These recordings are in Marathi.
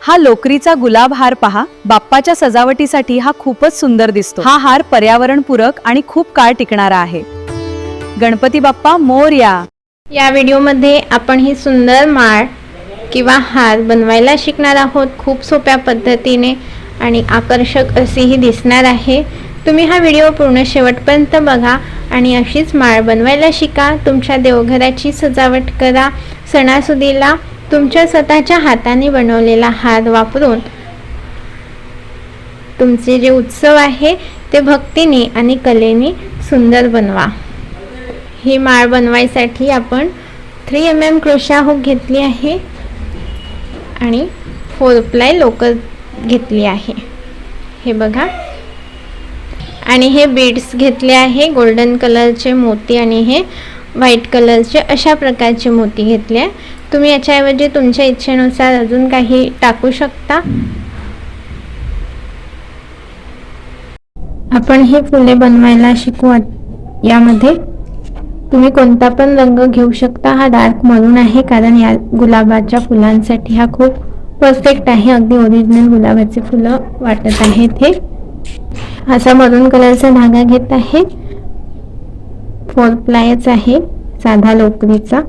हा लोकरीचा गुलाब हार पहा, बाप्पाच्या सजावटीसाठी हा खूपच सुंदर दिसतो। हा हार पर्यावरणपूरक आणि खूप काळ टिकणारा आहे। गणपती बाप्पा मोरया। या व्हिडिओमध्ये आपण ही सुंदर माळ किंवा हार बनवायला शिकणार आहोत। खूप सोप्या पद्धतीने आणि आकर्षक अशी ही दिसणार आहे। तुम्ही हा व्हिडिओ पूर्ण शेवटपर्यंत बघा आणि अशीच माळ बनवायला शिका। तुमच्या देवघराची सजावट करा। सणासुदीला तुमच्या स्वतःच्या हाताने बनवलेला हार वापरून तुमचे जे उत्सव आहे ते भक्तीने आणि कलेने सुंदर बनवा। ही माळ बनवायसाठी आपण 3 mm क्रोशा हुक घेतली आहे आणि 4 प्लाय लोकर घेतली आहे, हे बघा। आणि हे बीड्स घेतले आहे, गोल्डन कलरचे मोती आणि हे व्हाईट कलरचे अशा प्रकारचे मोती घेतले। तुम्ही याच्याऐवजी तुमच्या इच्छेनुसार अजून काही टाकू शकता। आपण हे फुले बनवायला शिकू। यामध्ये तुम्ही कोणता पण रंग घेऊ शकता। हा डार्क मरून आहे कारण या गुलाबाच्या फुलांसाठी हा खूप परफेक्ट आहे। अगदी ओरिजिनल गुलाबाचे फुलं वाटत आहेत हे। असा मरून कलरचा धागा घेत आहे, 4 प्लायच आहे साधा लोकरीचा।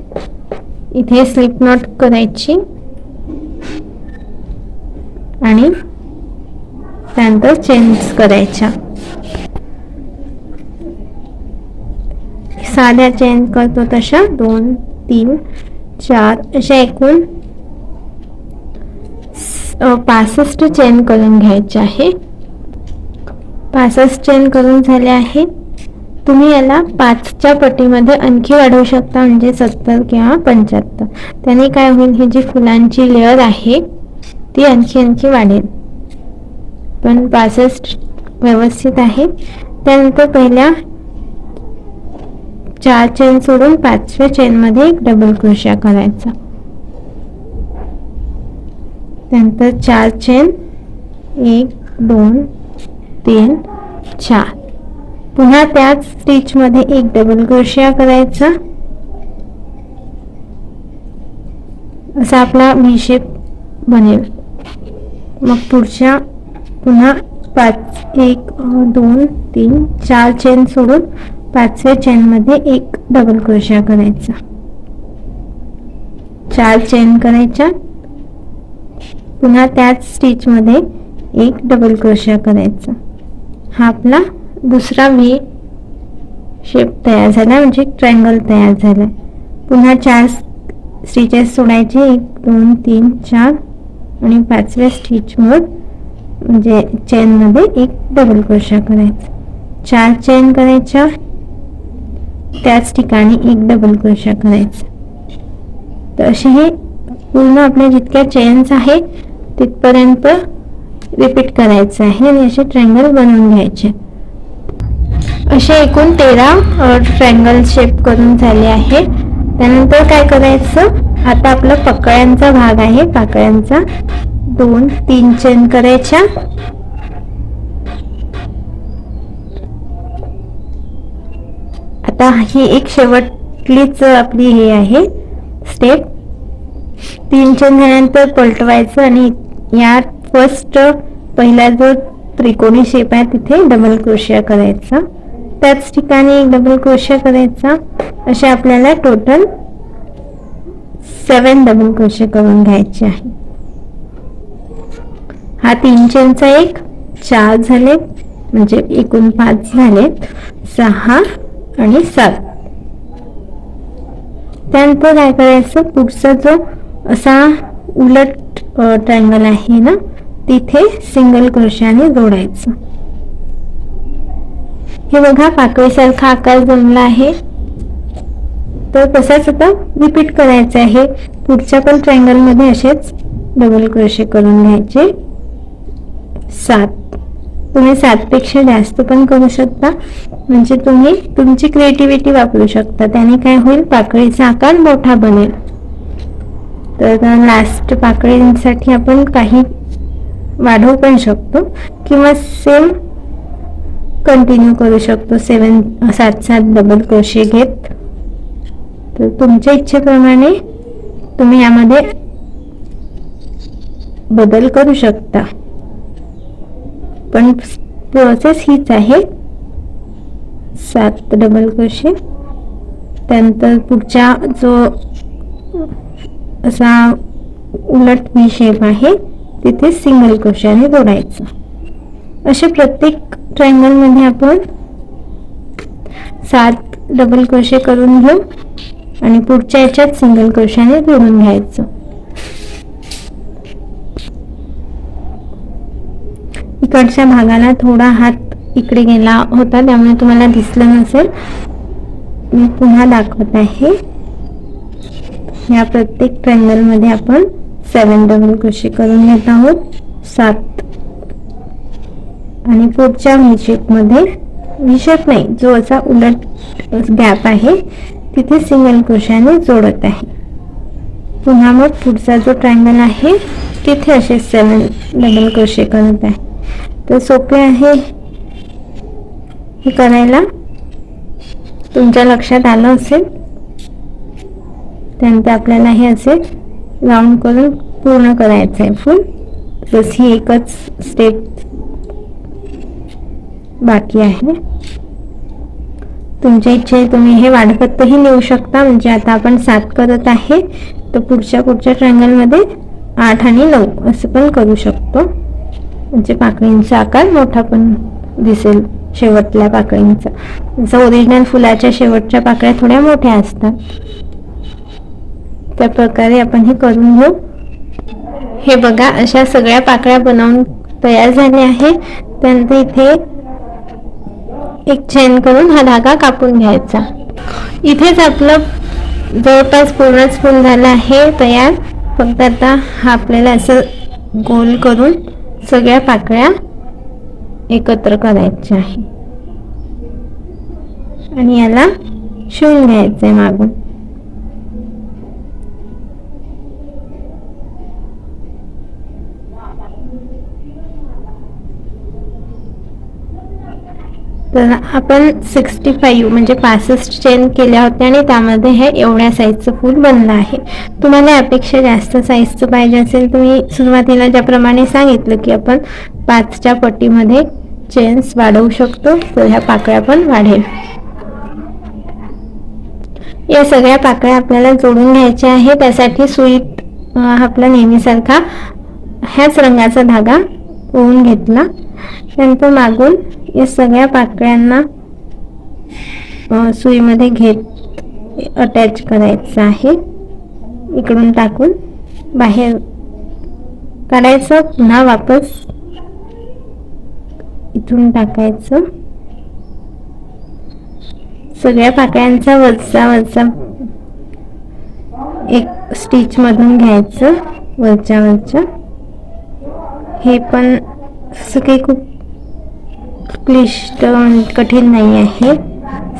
इथे स्लिप नॉट करायची आणि त्यानंतर चेन्स करायच्या। साध्या चेन करतो तशा 2 3 4 अशा एकूण 65 चेन करून घ्यायचे आहे। 65 चेन करून झाले आहे। तुम्ही याला 5च्या पटीमध्ये आणखी वाढवू शकता, म्हणजे 70 किंवा 75। त्याने काय होईल, ही जी फुलांची लेअर आहे ती आणखी वाढेल। पण 65 व्यवस्थित आहे। त्यानंतर पहिल्या 4 चेन सोडून 5व्या चेन मध्ये एक डबल क्रोशा करायचा। त्यानंतर 4 चेन 1 2 3 4, पुन्हा त्याच स्टिच मध्ये एक डबल क्रोशिया करायचा। असा आपला व्ही शेप बनेल। मग पुढच्या पुन्हा 1 2 3 4 चेन सोडून 5व्या चेन मध्ये एक डबल क्रोशिया करायचा। 4 चेन करायच्या, पुन्हा त्याच स्टिच मध्ये एक डबल क्रोशिया करायचा। हा आपला दुसरा व्ही शेप तयार झाला, म्हणजे ट्रायंगल तयार झाला। पुन्हा 4 स्टिचेस सोडायचे, 1 2 3 4 आणि 5व्या स्टिच वर म्हणजे चेन मध्ये एक डबल क्रोशिया करायचा। 4 चेन करायच्या, त्याच ठिकाणी एक डबल क्रोशिया करायचा। तर असे हे पूर्ण आपल्या जितक्या चेन्स आहे तिथपर्यंत रिपीट करायचं आहे आणि असे ट्रायंगल बनवून घ्यायचे। असे एकूण 13 ट्रायंगल शेप करून झाले आहे। त्यानंतर काय करायचं, आता आपला पकड्यांचा भाग आहे, पाकळ्यांचा 2 3 चेन करायच्या। आता ही एक शेवटलीच आपली हे आहे स्टेप। 3 चेन झाल्यानंतर पलटवायचं आणि या फर्स्ट पहिला जो त्रिकोणी शेप आहे तिथे डबल क्रोशिया करायचा, त्याच ठिकाणी एक डबल क्रोशिया करायचा। असे आपल्याला टोटल 7 डबल क्रोशिया करून घ्यायचे आहे। हा 3 चेनचा एक 4 झाले, म्हणजे एकूण 5 झाले, 6 आणि 7। त्यानंतर काय करायचं, पुढचा जो असा उलट ट्रायंगल आहे ना तिथे सिंगल क्रोशियाने जोडायचं। हे बघा पाकळीसारखा आकार जमला आहे। तर तसाच आता रिपीट करायचं आहे। पुढच्या पण ट्रायंगल मध्ये असेच डबल क्रोशे करून घ्यायचे 7। तुम्ही 7 पेक्षा जास्त पण करू शकता, म्हणजे तुम्ही तुमची क्रिएटिव्हिटी वापरू शकता। त्याने काय होईल, पाकळीचा आकार मोठा बनेल। तर लास्ट पाकळीसाठी आपण काही वाढवू पण शकतो किंवा सेम कंटिन्यू करू शकतो 7 डबल क्रोशे घेत। तर तुमच्या इच्छेप्रमाणे तुम्ही यामध्ये बदल करू शकता, पण प्रोसेस हीच आहे. 7 डबल क्रोशे, त्यानंतर पुढच्या जो असा उलट व्ही शेप आहे तिथे सिंगल क्रोशाने जोडायचं. असे प्रत्येक ट्रायंगल मध्ये आपण 7 डबल क्रोशे करून घेऊ आणि पुढच्या याच्यात सिंगल क्रोशाने जोडून घ्यायचं. इकडच्या भागाला थोडा हात इकडे गेला होता, त्यामुळे तुम्हाला दिसलं नसेल. मी पुन्हा दाखवत आहे. या प्रत्येक ट्रायंगल मध्ये आपण 7 डबल क्रोशे करून घेत आहोत. 7 आणि पुढच्या व्ही शेप मध्ये, व्ही शेप नाही, जो असा उलट गॅप आहे तिथे सिंगल क्रोशाने जोडत आहे. पुन्हा मग पुढचा जो ट्रायंगल आहे तिथे असे 7 डबल क्रोशे करत आहे. तर सोपे आहे हे करायला, तुमच्या लक्षात आलं असेल. त्यानंतर आपल्याला हे असे राऊंड करून पूर्ण करायचं आहे फुल. बस ही एकच स्टेप बाकी आहे. तुमच्या इच्छे तुम्ही हे वाढपतही लिहू शकता. म्हणजे आता आपण 7 करत आहे, तर पुढच्या ट्रायंगल मध्ये 8 आणि 9 असं पण करू शकतो. म्हणजे पाकळींचा आकार मोठा पण दिसेल शेवटल्या पाकळींचा. जसं ओरिजिनल फुलाच्या शेवटच्या पाकळ्या थोड्या मोठ्या असतात, त्या प्रकारे आपण हे करून घेऊ. हे बघा, अशा सगळ्या पाकळ्या बनवून तयार झाल्या आहे. त्यानंतर इथे एक चेन करून हा धागा कापून घ्यायचा. इथेच आपलं जवळपास पूर्णच फुल झालं आहे तयार. फक्त आता हा आपल्याला असं गोल करून सगळ्या पाकळ्या एकत्र करायच्या आहे आणि याला शिवून घ्यायचं आहे मागून. तर आपण 65 म्हणजे 65 चेन केल्या होत्या आणि त्यामध्ये हे एवढ्या साईजचं फूल बनलं आहे. तुम्हाला यापेक्षा जास्त साईजचं पाहिजे असेल, तुम्ही सुरुवातीला ज्याप्रमाणे सांगितलं की आपण 5च्या पट्टीमध्ये चेन्स वाढवू शकतो, तर ह्या पाकळ्या पण वाढेल. या सगळ्या पाकळ्या आपल्याला जोडून घ्यायच्या आहे. त्यासाठी सुईत आपला नेहमीसारखा ह्याच रंगाचा धागा ओवून घेतला. नंतर मागून या सगळ्या पाकळ्यांना सुईमध्ये घेत अटॅच करायचं आहे. इकडून टाकून बाहेर काढायचं, पुन्हा वापस इथून टाकायचं. सगळ्या पाकळ्यांचा वरचा एक स्टिच मधून घ्यायचं वरच्या. हे पण असं काही खूप क्लिष्ट कठीण नाही आहे.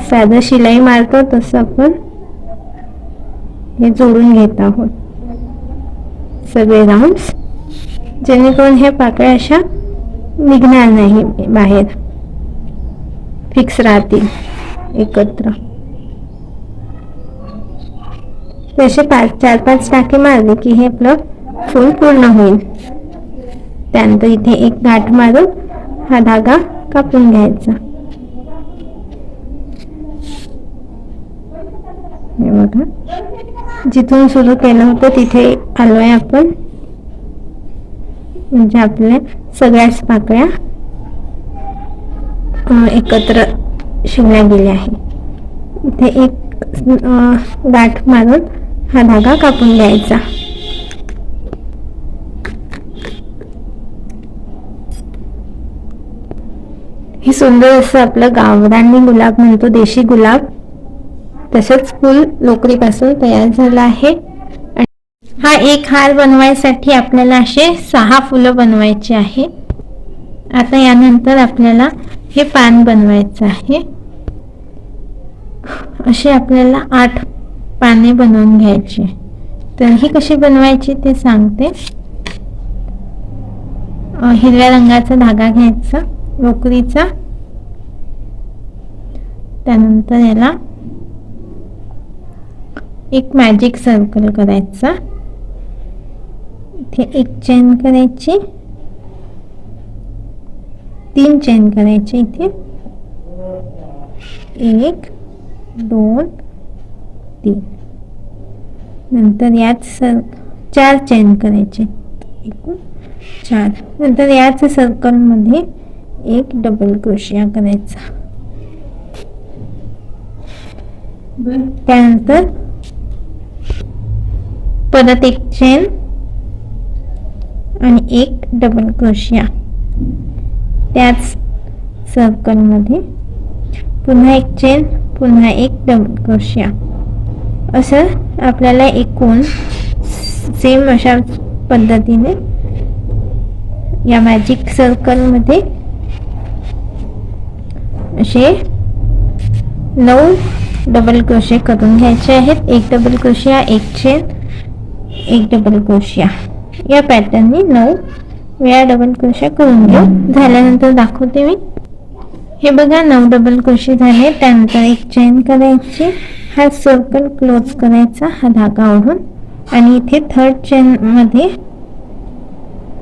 साधं शिलाई मारतो तसं आपण हे जोडून घेत आहोत सगळे राऊंड्स, जेणेकरून हे पाकळ्या अशा निघणार नाही बाहेर, फिक्स राहतील एकत्र. असे 4-5 टाके मारले की हे आपलं फूल पूर्ण होईल. त्यानंतर इथे एक गाठ मारून हा धागा कापून घ्यायचा. हे बघा, जिथून सुरू केलं होतं तिथे आलोय आपण. म्हणजे आपल्या सगळ्याच पाकळ्या एकत्र शिवल्या गेल्या आहे. इथे एक गाठ मारून हा धागा कापून घ्यायचा. हे सुंदर असं आपलं गावरानी गुलाब म्हणतो, देशी गुलाब, तसंच फुल लोकरीपासून तयार झालं आहे. हा एक हार बनवायसाठी आपल्याला असे 6 फुलं बनवायची आहे. आता यानंतर आपल्याला हे पान बनवायचं आहे. असे आपल्याला 8 पाने बनवून घ्यायची. तर ही कशी बनवायची ते सांगते. हिरव्या रंगाचा धागा घ्यायचा लोकरीचा. त्यानंतर याला एक मॅजिक सर्कल करायचा. इथे एक चेन करायची, 3 चेन करायचे इथे, 1 2 3. नंतर याच 4 चेन करायचे, एकूण 4. नंतर याच सर्कल मध्ये एक डबल क्रोशिया करायचा. त्यानंतर परत एक चेन आणि एक डबल क्रोशिया, त्याच सर्कल मध्ये पुन्हा एक चेन, पुन्हा एक डबल क्रोशिया. असं आपल्याला एकूण सेम अशा पद्धतीने या मॅजिक सर्कल मध्ये असे 9 डबल क्रोशे करून घ्यायचे आहेत. एक डबल क्रोशिया, एक चेन, एक डबल क्रोशिया. या पॅटर्नने 9 वेळा डबल क्रोशिया करून घेऊ. झाल्यानंतर दाखवते मी. हे बघा 9 डबल क्रोशे झाले. त्यानंतर एक चेन करायची, हा सर्कल क्लोज करायचा हा धागा ओढून, आणि इथे 3rd चेन मध्ये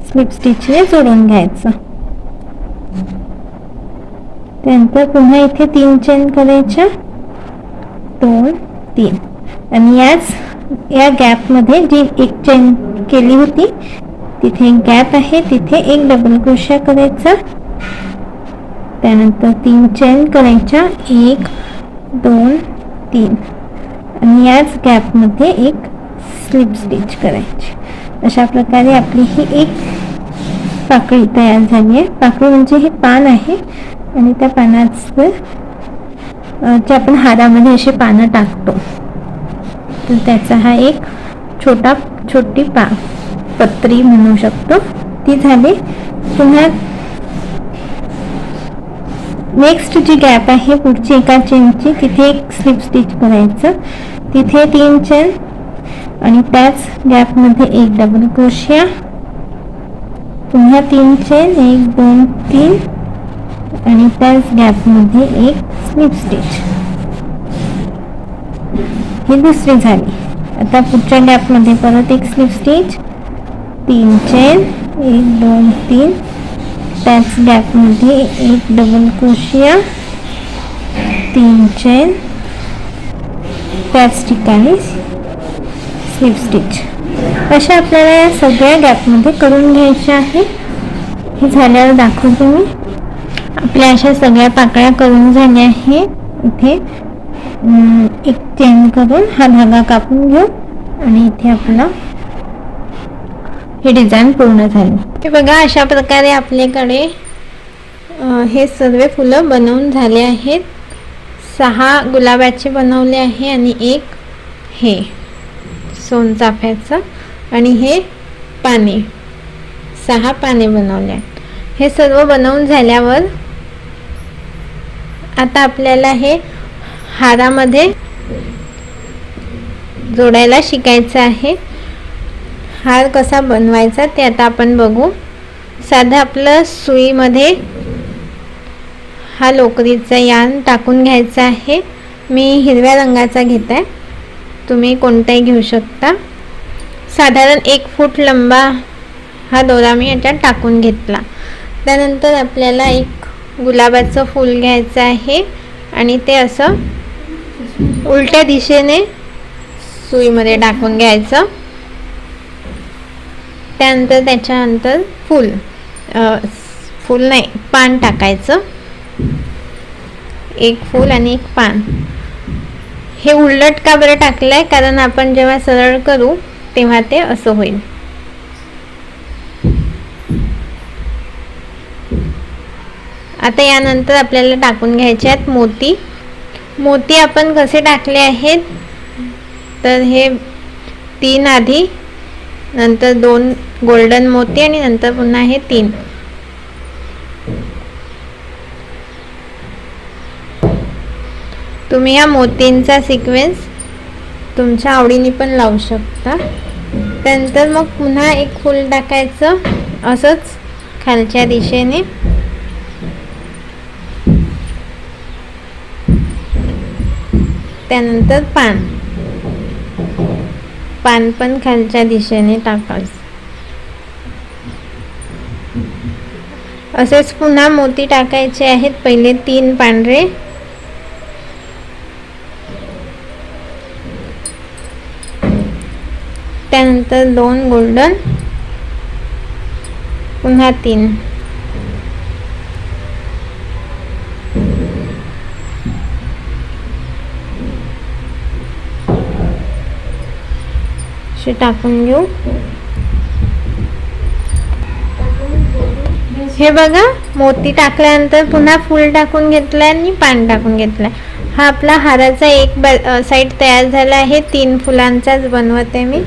स्लिप स्टिचने जोडून घ्यायचं. त्यानंतर पुन्हा इथे 3 चेन करायच्या, 2 3, आणि या गॅप मध्ये जी एक चेन केली होती तिथे एक गॅप आहे, तिथे एक डबल क्रोशिया करायचा. त्यानंतर 3 चेन करायच्या, 1 2 3, आणि याच गॅप मध्ये एक स्लिप स्टिच करायची. अशा प्रकारे आपली ही एक पाकळी तयार झाली आहे. पाकळी म्हणजे हे पान आहे, आणि त्या पानाचं जे आपण हारामध्ये असे पानं टाकतो, तर त्याचा हा एक छोटी पत्री म्हणू शकतो, ती झाली. पुन्हा नेक्स्ट जी गॅप आहे पुढची एका चेनची, तिथे एक स्लिप स्टिच करायचं, तिथे 3 चेन, आणि त्याच गॅप मध्ये एक डबल क्रोशिया, पुन्हा 3 चेन, 1 2 3, आणि त्याच गॅप मध्ये एक स्लिप स्टिच. ही दुसरी झाली. आता पुढच्या गॅप मध्ये परत एक स्लिप स्टिच, 3 चेन, 1 2 3, त्याच गॅप मध्ये एक डबल क्रोशिया, 3 चेन, त्याच ठिकाणी स्लिप स्टिच. अशा आपल्याला या सगळ्या गॅप मध्ये करून घ्यायच्या आहे. हे झाल्यावर दाखवते मी. आपल्या अशा सगळ्या पाकळ्या करून झाल्या आहे. इथे एक चेन करून हा धागा कापून घेऊ, आणि इथे आपला हे डिझाईन पूर्ण झाले. हे बघा अशा प्रकारे आपल्याकडे हे सर्व फुलं बनवून झाले आहेत. 6 गुलाबाचे बनवले आहे, आणि एक हे सोनचाफ्याचं, आणि हे पाने, 6 पाने बनवले आहेत. हे सर्व बनवून झाल्यावर आता आपल्याला हे हारामध्ये जोडायला शिकायचं आहे. हार कसा बनवायचा ते आता आपण बघू. साधं आपलं सुईमध्ये हा लोकरीचा यार्न टाकून घ्यायचा आहे. मी हिरव्या रंगाचा घेत आहे, तुम्ही कोणताही घेऊ शकता. साधारण 1 फूट लंबा हा दोरा मी याच्यात टाकून घेतला. त्यानंतर आपल्याला एक गुलाबाचं फूल घ्यायचं आहे, आणि ते असं उलट्या दिशेने सुईमध्ये टाकून घ्यायचं. त्यानंतर त्याच्यानंतर फूल नाही, पान टाकायचं. एक फूल आणि एक पान. हे उलट का बरं टाकलंय, कारण आपण जेव्हा सरळ करू तेव्हा ते असं होईल. आता यानंतर आपल्याला टाकून घ्यायचे आहेत मोती. मोती आपण कसे टाकले आहेत, तर हे 3 आधी, नंतर 2 गोल्डन मोती, आणि नंतर पुन्हा हे 3. तुम्ही या मोतींचा सिक्वेन्स तुमच्या आवडीने पण लावू शकता. त्यानंतर मग पुन्हा एक फूल टाकायचं असंच खालच्या दिशेने. त्यानंतर पान पण खालच्या दिशेने टाकायचं. असेच पुन्हा मोती टाकायचे आहेत. पहिले 3 पांढरे, त्यानंतर 2 गोल्डन, पुन्हा 3. असे टाकून घेऊ. हे बघा, मोती टाकल्यानंतर पुन्हा फूल टाकून घेतलंय आणि पान टाकून घेतलंय. हा आपला हाराचा एक साईड तयार झाला आहे. 3 फुलांचाच बनवत आहे मी.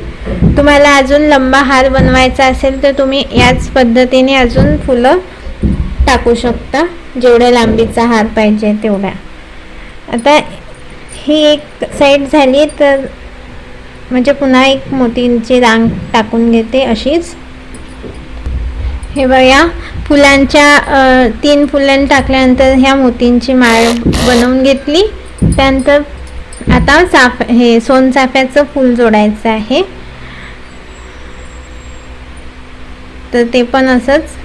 तुम्हाला अजून लंबा हार बनवायचा असेल तर तुम्ही याच पद्धतीने अजून फुलं टाकू शकता, जेवढ्या लांबीचा हार पाहिजे तेवढ्या. आता ही एक साईड झाली तर म्हणजे पुन्हा एक मोतींची रांग टाकून घेते अशीच. हे बघा, फुलांच्या 3 फुलं टाकल्यानंतर ह्या मोतींची माळ बनवून घेतली. त्यानंतर आता हे सोनचाफ्याचं फूल जोडायचं आहे. तर ते पण असंच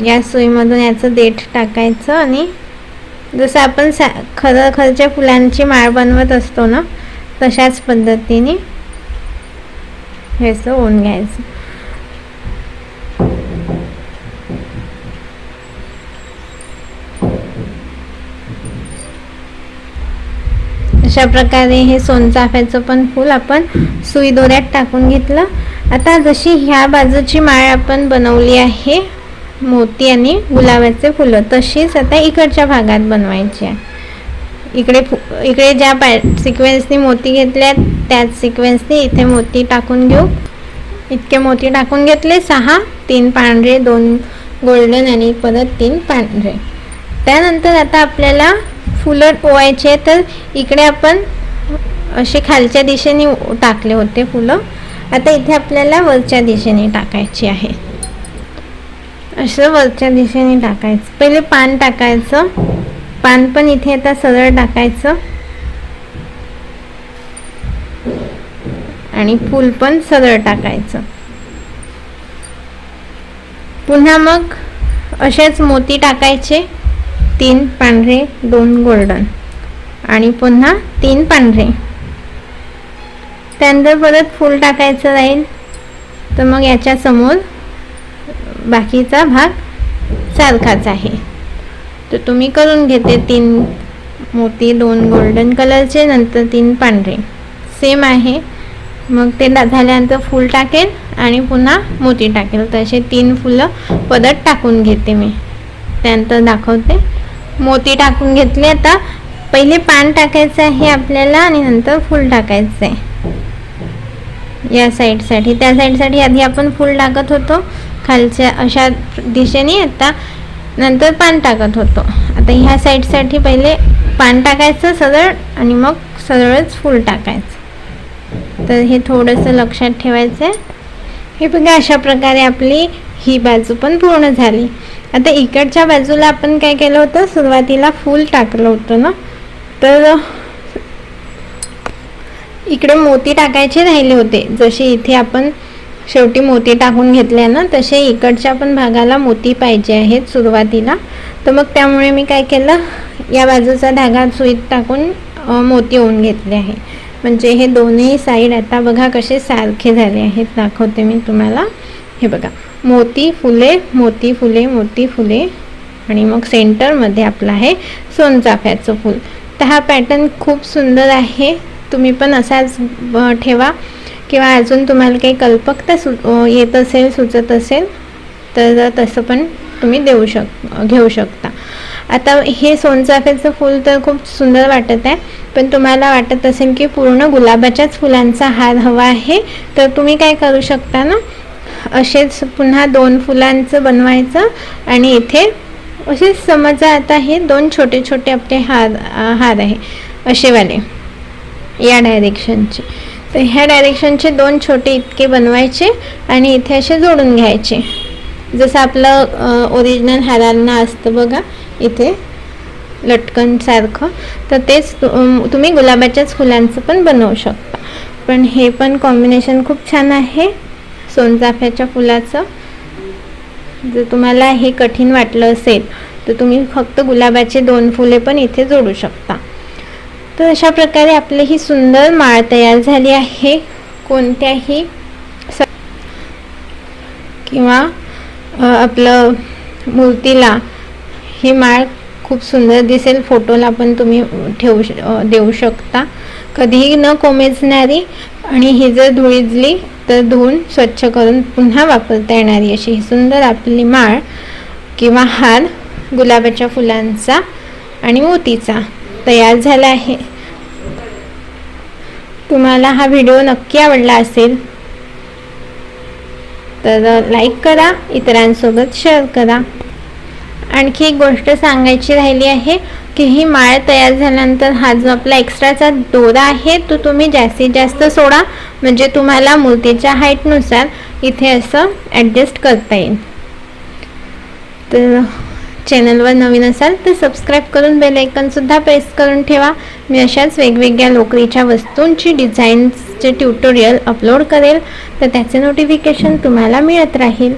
या सुईमधून याचं देठ टाकायचं आणि जसं आपण खरच्या फुलांची माळ बनवत असतो ना, तशाच पद्धतीने हे असं ओवून घ्यायचं. अशा प्रकारे हे सोनचाफ्याचं पण फूल आपण सुई दोऱ्यात टाकून घेतलं. आता जशी ह्या बाजूची माळ आपण बनवली आहे मोती आणि गुलाबाचे फुलं, तशीच आता इकडच्या भागात बनवायची आहे. इकडे ज्या सिक्वेन्सनी मोती घेतल्या त्याच सिक्वेन्सनी इथे मोती टाकून घेऊ. इतके मोती टाकून घेतले 6, 3 पांढरे, 2 गोल्डन आणि परत 3 पांढरे. त्यानंतर आता आपल्याला फुलं ओवायचे. तर इकडे आपण असे खालच्या दिशेने टाकले होते फुलं, आता इथे आपल्याला वरच्या दिशेने टाकायची आहे. असं वरच्या दिशेने टाकायचं. पहिले पान टाकायचं, पान पण इथे आता सरळ टाकायचं आणि फूल पण सरळ टाकायचं. पुन्हा मग असेच मोती टाकायचे, 3 पांढरे, 2 गोल्डन आणि पुन्हा 3 पांढरे. त्यानंतर परत फूल टाकायचं राहील. तर मग याच्या समोर बाकीचा भाग सारखाच आहे. तर तुम्ही करून घेते 3 मोती, 2 गोल्डन कलरचे, नंतर 3 पांढरे सेम आहे. मग ते झाल्यानंतर फूल टाकेल आणि पुन्हा मोती टाकेल. तसे 3 फुलं परत टाकून घेते मी. त्यानंतर दाखवते. मोती टाकून घेतले. आता पहिले पान टाकायचं आहे आपल्याला आणि नंतर फूल टाकायचं आहे या साईडसाठी. त्या साईडसाठी आधी आपण फूल टाकत होतो खालच्या अशा दिशेने, आता नंतर पान टाकत होतो. आता ह्या साईडसाठी पहिले पान टाकायचं सरळ आणि मग सरळच फूल टाकायचं. तर हे थोडंसं लक्षात ठेवायचं आहे. हे बघा, अशा प्रकारे आपली ही बाजू पण पूर्ण झाली. आता इकडच्या बाजूला आपण काय केलं होतं, सुरुवातीला फूल टाकलं होतं ना, तर इकडे मोती टाकायचे राहिले होते. जसे इथे आपण शेवटी मोती टाकून घेतले ना, तसे इकडच्या पण भागाला मोती पाहिजे आहेत सुरुवातीला. तर मग त्यामुळे मी काय केलं, या बाजूचा धागा सुईत टाकून मोती ओवून घेतले आहे. म्हणजे हे दोन्ही साईड आता बघा कसे सारखे झाले आहेत. दाखवते मी तुम्हाला. हे बघा, मोती फुले, मोती फुले, मोती फुले आणि मग सेंटरमध्ये आपलं आहे सोनचाफ्याचं फूल. तर हा पॅटर्न खूप सुंदर आहे. तुम्ही पण असाच ठेवा, किंवा अजून तुम्हाला काही कल्पकता येत असेल, सुचत असेल तर तसं पण तुम्ही घेऊ शकता. आता हे सोनचाफ्याचं फूल तर खूप सुंदर वाटत आहे, पण तुम्हाला वाटत असेल की पूर्ण गुलाबाच्याच फुलांचा हार हवा आहे, तर तुम्ही काय करू शकता ना, असेच पुन्हा 2 फुलांचं बनवायचं आणि इथे असेच समजा आता हे 2 छोटे छोटे आपले हार आहे असेवाले या डायरेक्शनचे. तर ह्या डायरेक्शनचे 2 छोटे इतके बनवायचे आणि इथे असे जोडून घ्यायचे, जसं आपलं ओरिजिनल हारांना असतं बघा इथे लटकन सारखं. तर तेच तुम्ही गुलाबाच्याच फुलांचं पण बनवू शकता. पण हे पण कॉम्बिनेशन खूप छान आहे सोनचाफ्याच्या फुलाचं. जर तुम्हाला हे कठीण वाटलं असेल तर तुम्ही फक्त गुलाबाचे 2 फुले पण इथे जोडू शकता. तर अशा प्रकारे आपली ही सुंदर माळ तयार झाली आहे. कोणत्याही किंवा आपलं मूर्तीला ही माळ खूप सुंदर दिसेल. फोटोला पण तुम्ही देऊ शकता. कधीही न कोमेजणारी आणि ही जर धुळीजली तर धुवून स्वच्छ करून पुन्हा वापरता येणारी अशी ही सुंदर आपली माळ किंवा हार गुलाबाच्या फुलांचा आणि मोतीचा तयार झाला आहे. तुम्हाला हा व्हिडिओ नक्की आवडला असेल तर लाईक करा, इतरांसोबत शेअर करा. आणखी एक गोष्ट सांगायची राहिली आहे की ही माळ तयार झाल्यानंतर हा जो आपला एक्स्ट्राचा दोरा आहे तो तुम्ही जास्तीत जास्त सोडा, म्हणजे तुम्हाला मूर्तीच्या हाईटनुसार इथे असं ॲडजस्ट करता येईल. तर चॅनलवर नवीन असाल तर सबस्क्राईब करून बेल आयकॉनसुद्धा प्रेस करून ठेवा. मी अशाच वेगवेगळ्या लोकरीच्या वस्तूंची डिझाईन्सचे ट्युटोरियल अपलोड करेल तर त्याचे नोटिफिकेशन तुम्हाला मिळत राहील.